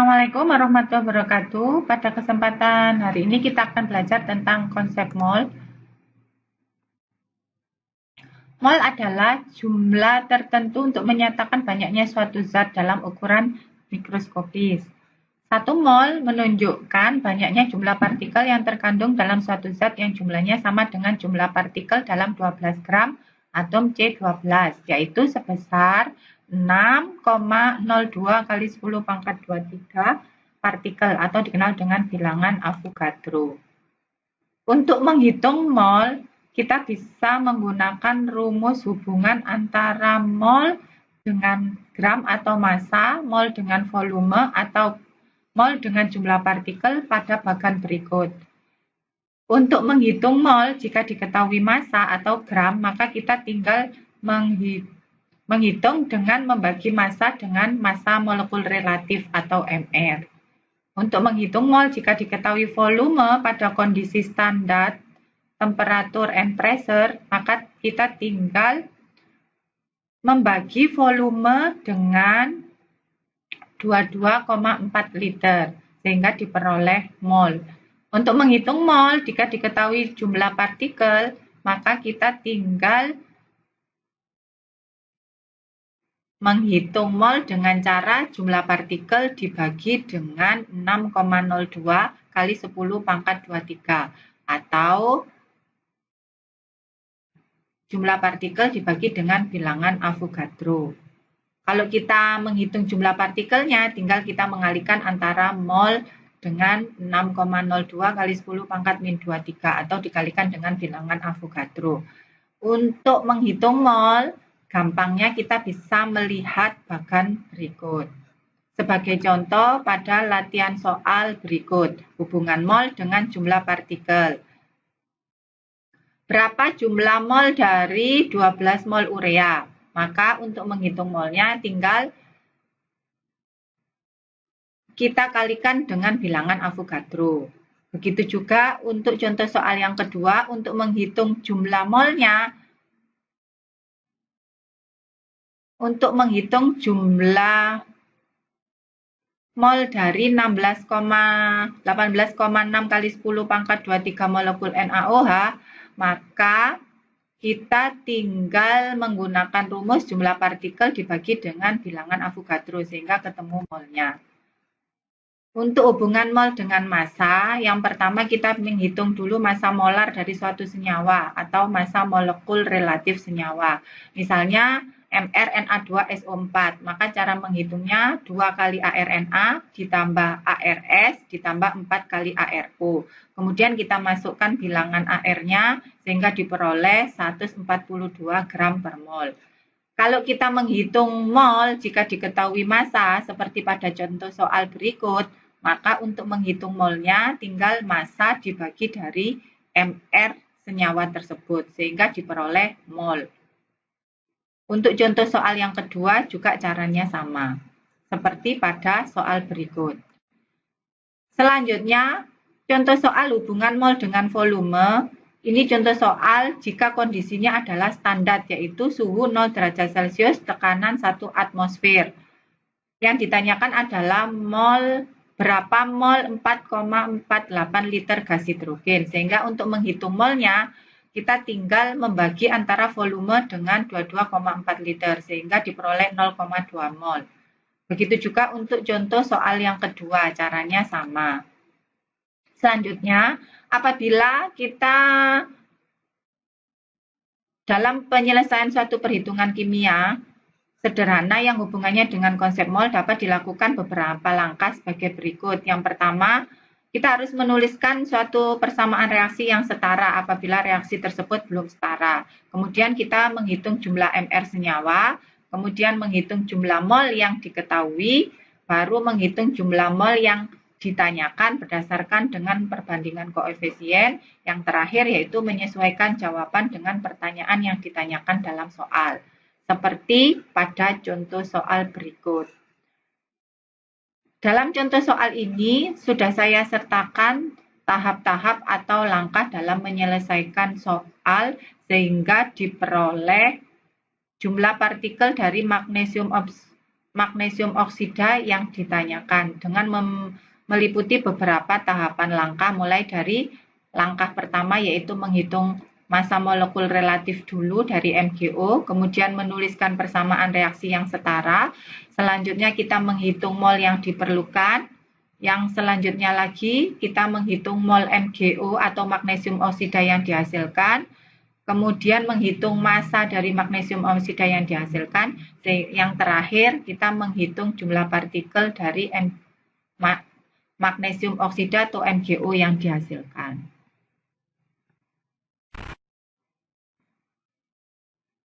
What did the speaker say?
Assalamualaikum warahmatullahi wabarakatuh. Pada kesempatan hari ini kita akan belajar tentang konsep mol. Mol adalah jumlah tertentu untuk menyatakan banyaknya suatu zat dalam ukuran mikroskopis. Satu mol menunjukkan banyaknya jumlah partikel yang terkandung dalam suatu zat yang jumlahnya sama dengan jumlah partikel dalam 12 gram atom C12, yaitu sebesar 6,02 kali 10 pangkat 23 partikel atau dikenal dengan bilangan Avogadro. Untuk menghitung mol, kita bisa menggunakan rumus hubungan antara mol dengan gram atau massa, mol dengan volume, atau mol dengan jumlah partikel pada bagan berikut. Untuk menghitung mol, jika diketahui massa atau gram, maka kita tinggal menghitung dengan membagi massa dengan massa molekul relatif atau MR. Untuk menghitung mol, jika diketahui volume pada kondisi standar, temperatur and pressure, maka kita tinggal membagi volume dengan 22,4 liter, sehingga diperoleh mol. Untuk menghitung mol, jika diketahui jumlah partikel, maka kita tinggal menghitung mol dengan cara jumlah partikel dibagi dengan 6,02 kali 10 pangkat 23, atau jumlah partikel dibagi dengan bilangan Avogadro. Kalau kita menghitung jumlah partikelnya, tinggal kita mengalihkan antara mol dengan 6,02 kali 10 pangkat min 23 atau dikalikan dengan bilangan Avogadro. Untuk menghitung mol, gampangnya kita bisa melihat bagan berikut. Sebagai contoh, pada latihan soal berikut, hubungan mol dengan jumlah partikel. Berapa jumlah mol dari 12 mol urea? Maka untuk menghitung molnya tinggal kita kalikan dengan bilangan Avogadro. Begitu juga untuk contoh soal yang kedua, untuk menghitung jumlah molnya, untuk menghitung jumlah mol dari 18,6 kali 10 pangkat 23 molekul NaOH, maka kita tinggal menggunakan rumus jumlah partikel dibagi dengan bilangan Avogadro sehingga ketemu molnya. Untuk hubungan mol dengan massa, yang pertama kita menghitung dulu massa molar dari suatu senyawa atau massa molekul relatif senyawa. Misalnya MrNa2SO4, maka cara menghitungnya 2 kali ArNa ditambah ARS ditambah 4 kali ARO. Kemudian kita masukkan bilangan AR-nya sehingga diperoleh 142 gram per mol. Kalau kita menghitung mol jika diketahui massa seperti pada contoh soal berikut, maka untuk menghitung molnya tinggal massa dibagi dari MR senyawa tersebut sehingga diperoleh mol. Untuk contoh soal yang kedua juga caranya sama, seperti pada soal berikut. Selanjutnya, contoh soal hubungan mol dengan volume. Ini contoh soal jika kondisinya adalah standar, yaitu suhu 0 derajat Celcius, tekanan 1 atmosfer. Yang ditanyakan adalah berapa mol 4,48 liter gas hidrogen. Sehingga untuk menghitung molnya, kita tinggal membagi antara volume dengan 22,4 liter, sehingga diperoleh 0,2 mol. Begitu juga untuk contoh soal yang kedua, caranya sama. Selanjutnya, apabila kita dalam penyelesaian suatu perhitungan kimia sederhana yang hubungannya dengan konsep mol dapat dilakukan beberapa langkah sebagai berikut. Yang pertama, kita harus menuliskan suatu persamaan reaksi yang setara apabila reaksi tersebut belum setara. Kemudian kita menghitung jumlah MR senyawa, kemudian menghitung jumlah mol yang diketahui, baru menghitung jumlah mol yang ditanyakan berdasarkan dengan perbandingan koefisien. Yang terakhir yaitu menyesuaikan jawaban dengan pertanyaan yang ditanyakan dalam soal. Seperti pada contoh soal berikut. Dalam contoh soal ini sudah saya sertakan tahap-tahap atau langkah dalam menyelesaikan soal sehingga diperoleh jumlah partikel dari magnesium magnesium oksida yang ditanyakan dengan meliputi beberapa tahapan langkah, mulai dari langkah pertama yaitu menghitung massa molekul relatif dulu dari MgO, kemudian menuliskan persamaan reaksi yang setara, selanjutnya kita menghitung mol yang diperlukan, yang selanjutnya lagi kita menghitung mol MgO atau magnesium oksida yang dihasilkan, kemudian menghitung massa dari magnesium oksida yang dihasilkan, yang terakhir kita menghitung jumlah partikel dari magnesium oksida atau MgO yang dihasilkan.